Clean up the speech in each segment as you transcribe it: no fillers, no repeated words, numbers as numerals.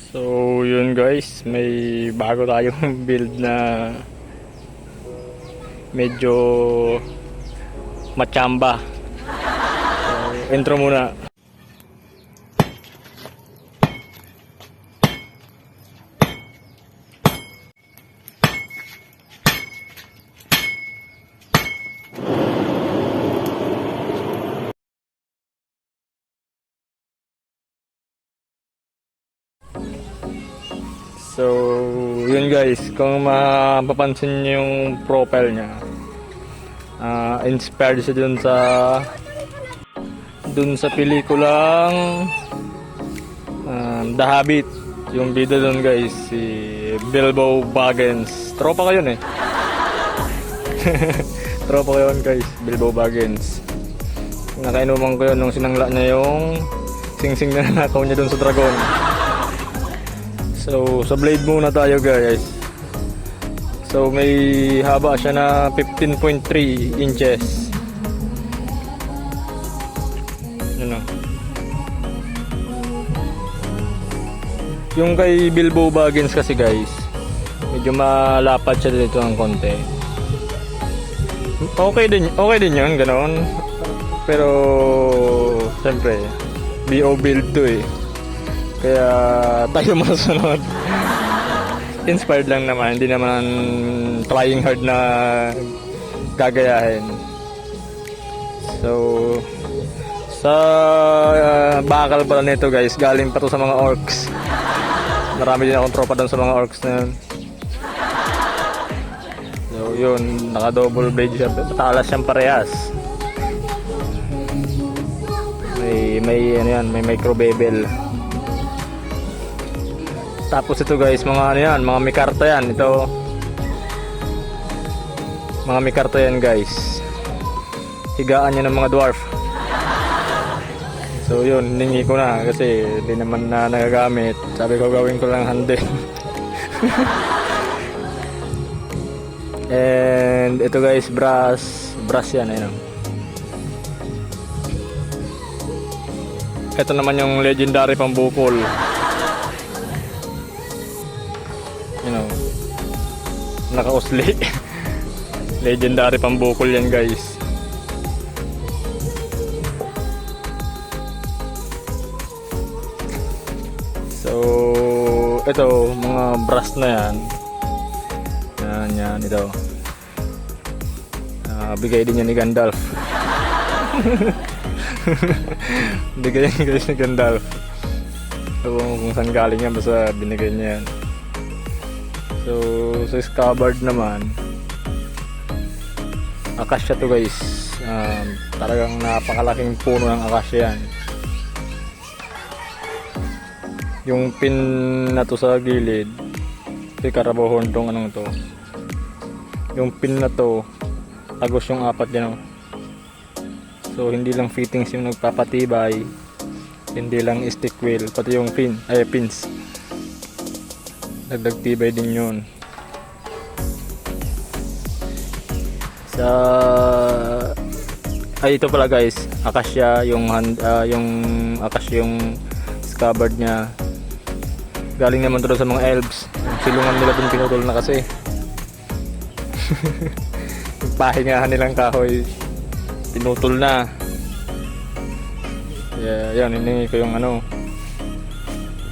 So yun guys, may bago tayong build na medyo machamba. So, intro muna. So, yun guys, kung mapapansin nyo yung profile niya, inspired siya dun sa pelikulang The Habit. Yung bida dun guys, si Bilbo Baggins. Tropa ko yun eh. Tropa ko yun guys, Bilbo Baggins. Nakainuman ko yun nung sinangla niya yung sing-sing na nanakaw niya dun sa dragon. So, sa blade muna tayo guys. So, may haba siya na 15.3 inches. Yun o. Yung kay Bilbo Baggins kasi guys, medyo malapad siya dito ng konti. Okay din yun, ganoon. Pero, siyempre, BO build to eh. Kaya tayo masunod. Inspired lang naman, hindi naman trying hard na gagayahin. So sa bakal pala nito guys, galing pa to sa mga orcs. Marami din akong tropa doon sa mga orcs na yun. So yun, naka double blade siya, patalas siyang parehas. May ano yan, may micro bevel. Tapos ito guys, mga ano yan, mga mikarta yan. Ito, mga mikarta yan guys. Higaan niya ng mga dwarf. So yun, hiningi ko na kasi hindi naman na nagagamit. Sabi ko gawin ko lang handle. And ito guys, brass yan. Ayun. Ito naman yung legendary pambukol. You know, naka-usli. Legendary pambukol yan guys. So ito, mga brass na yan. Yan ito. Bigay din yan ni Gandalf. Bigay yan guys ni Gandalf. So kung saan galing yan, basta binigay niya yan. So, sa scabbard naman, akasya to guys. Talagang napakalaking puno ng akasya yan. Yung pin na to sa gilid, si Carabao horn tong anong to. Yung pin na to, agos yung apat yan. So, hindi lang fittings yung nagpapatibay, hindi lang stick wheel, pati yung pins. Dagdag tibay din yun. Ito pala guys, akasya yung akasya yung scabbard niya. Galing naman to sa mga elves. Silungan nila dun pinutol na kasi. Pahingahan nilang kahoy, pinutol na. Yan, hiningi ko yung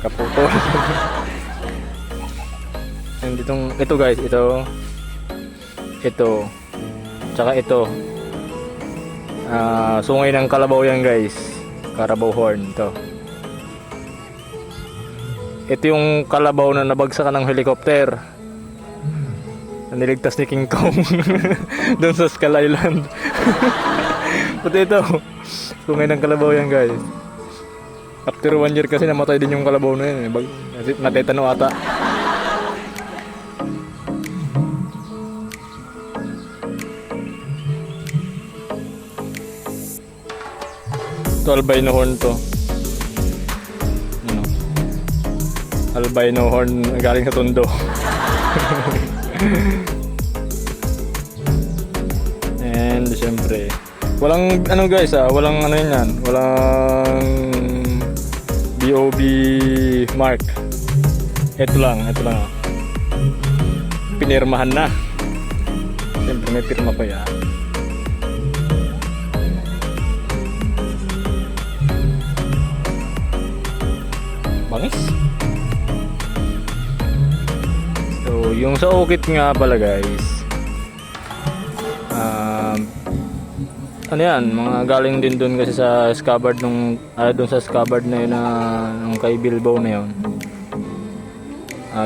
kaputol. And ito guys, ito tsaka ito, sungay ng kalabaw yan guys, Carabao horn. Ito yung kalabaw na nabagsakan ng helicopter na niligtas ni King Kong doon sa Skull Island. Pati ito, sungay ng kalabaw yan guys. After 1 year kasi namatay din yung kalabaw na yun, natetano ata. Ito albino horn to. Albino horn galing sa Tondo. And syempre, walang guys, walang yan, walang BOB mark. Ito lang. Oh. Pinirmahan na. Siyempre may pirma pa yan. Bangis. So, yung sa ukit nga pala guys. Ano yan, mga galing din dun kasi sa scabbard nung dun sa scabbard na yun nung kay Bilbo na yun.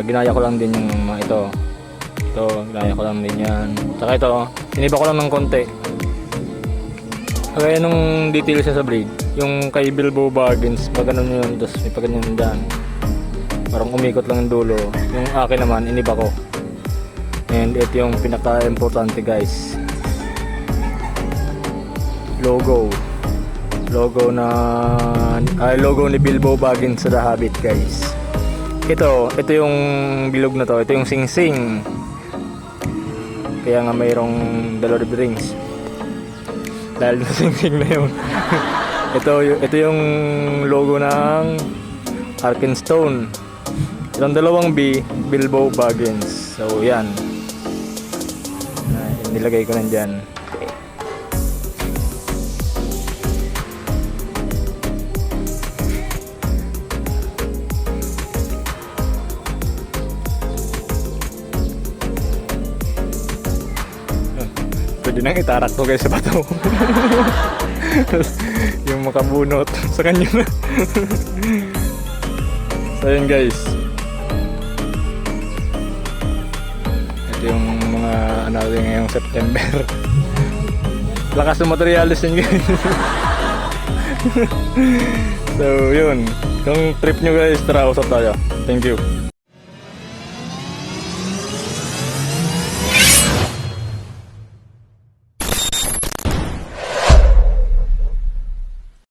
Ginaya ko lang din yung mga ito. Ito, ginaya ko lang din yan. Saka ito, iniba ko lang ng konti. Kaya nung detail siya sa blade, yung kay Bilbo Baggins, pag ganun yun, tapos may pag ganyan dyan. Parang umikot lang yung dulo. Yung akin naman, iniba ko. And ito yung pinaka-importante guys. Logo ni Bilbo Baggins sa The Hobbit guys. Ito yung bilog na to, ito yung sing-sing. Kaya nga mayroong The Lord of the Rings. Dahil na sing-sing na yun. ito yung logo ng Arkenstone. Itong dalawang B, Bilbo Baggins. So yan. Nilagay ko nandyan. Pwede nang itarak ko guys sa bato. Yung makabunot sa kanya. So yun guys. Ito yung mga natin ngayong September. Lakas ng materialis yun guys. So yun. Kung trip nyo guys, tara usap tayo. Thank you.